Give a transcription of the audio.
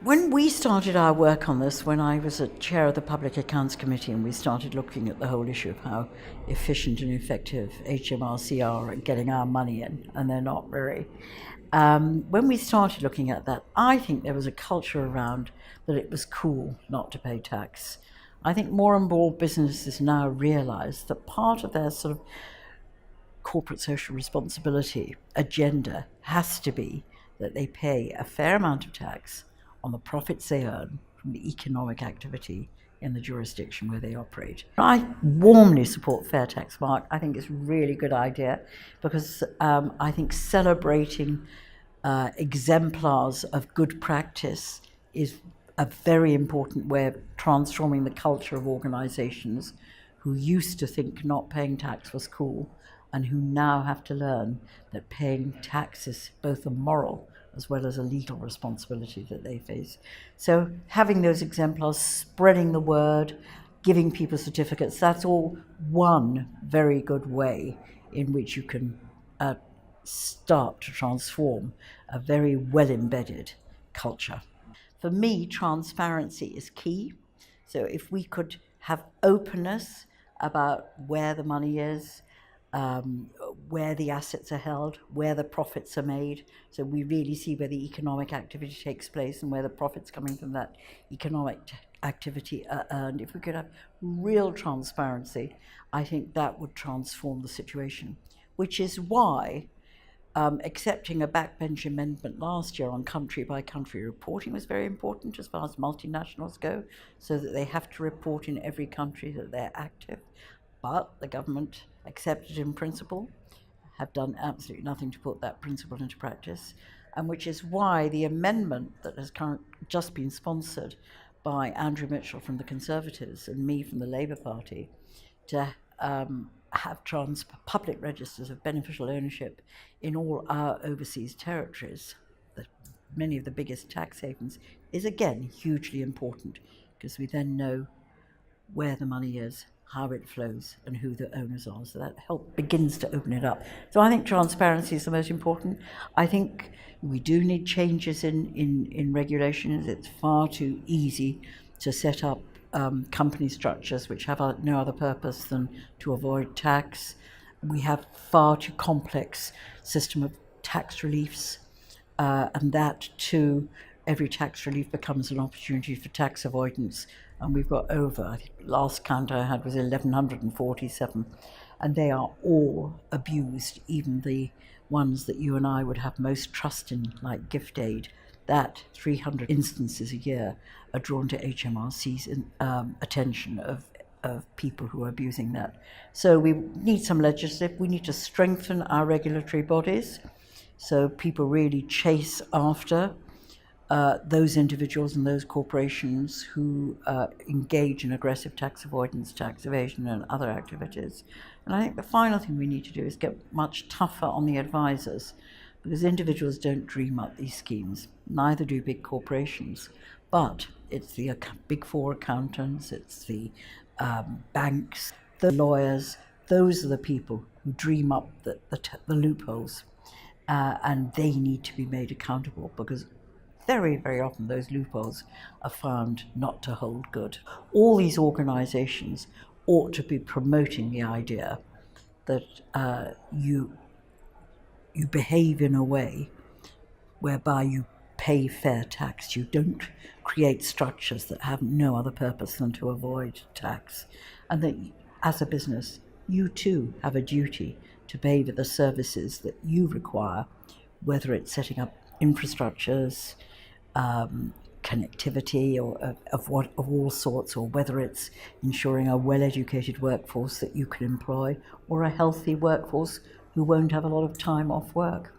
When we started our work on this, when I was a chair of the Public Accounts Committee, and we started looking at the whole issue of how efficient and effective HMRC are at getting our money in, and they're not very. When we started looking at that, I think there was a culture around that it was cool not to pay tax. I think more and more businesses now realise that part of their sort of corporate social responsibility agenda has to be that they pay a fair amount of tax on the profits they earn from the economic activity in the jurisdiction where they operate. I warmly support FairTax Mark. I think it's a really good idea because I think celebrating exemplars of good practice is a very important way of transforming the culture of organisations who used to think not paying tax was cool and who now have to learn that paying tax is both a moral as well as a legal responsibility that they face. So having those exemplars, spreading the word, giving people certificates, that's all one very good way in which you can start to transform a very well-embedded culture. For me, transparency is key. So if we could have openness about where the money is, where the assets are held, where the profits are made, so we really see where the economic activity takes place and where the profits coming from that economic activity are earned. If we could have real transparency, I think that would transform the situation, which is why accepting a backbench amendment last year on country-by-country reporting was very important as far as multinationals go, so that they have to report in every country that they're active. But the government accepted in principle, have done absolutely nothing to put that principle into practice, and which is why the amendment that has just been sponsored by Andrew Mitchell from the Conservatives and me from the Labour Party to have public registers of beneficial ownership in all our overseas territories, many of the biggest tax havens, is again hugely important because we then know where the money is, how it flows, and who the owners are. So that begins to open it up. So I think transparency is the most important. I think we do need changes in regulations. It's far too easy to set up company structures which have no other purpose than to avoid tax. We have far too complex system of tax reliefs, and that too, every tax relief becomes an opportunity for tax avoidance. And we've got over, I think last count I had was 1,147, and they are all abused, even the ones that you and I would have most trust in, like gift aid. That 300 instances a year are drawn to HMRC's attention of people who are abusing that. So we need some legislative, we need to strengthen our regulatory bodies so people really chase after those individuals and those corporations who engage in aggressive tax avoidance, tax evasion and other activities. And I think the final thing we need to do is get much tougher on the advisors, because individuals don't dream up these schemes, neither do big corporations. But it's the big four accountants, it's the banks, the lawyers, those are the people who dream up the loopholes, and they need to be made accountable, because very, very often those loopholes are found not to hold good. All these organisations ought to be promoting the idea that you behave in a way whereby you pay fair tax. You don't create structures that have no other purpose than to avoid tax. And that as a business, you too have a duty to pay for the services that you require, whether it's setting up infrastructures, connectivity or of all sorts, or whether it's ensuring a well-educated workforce that you can employ, or a healthy workforce who won't have a lot of time off work.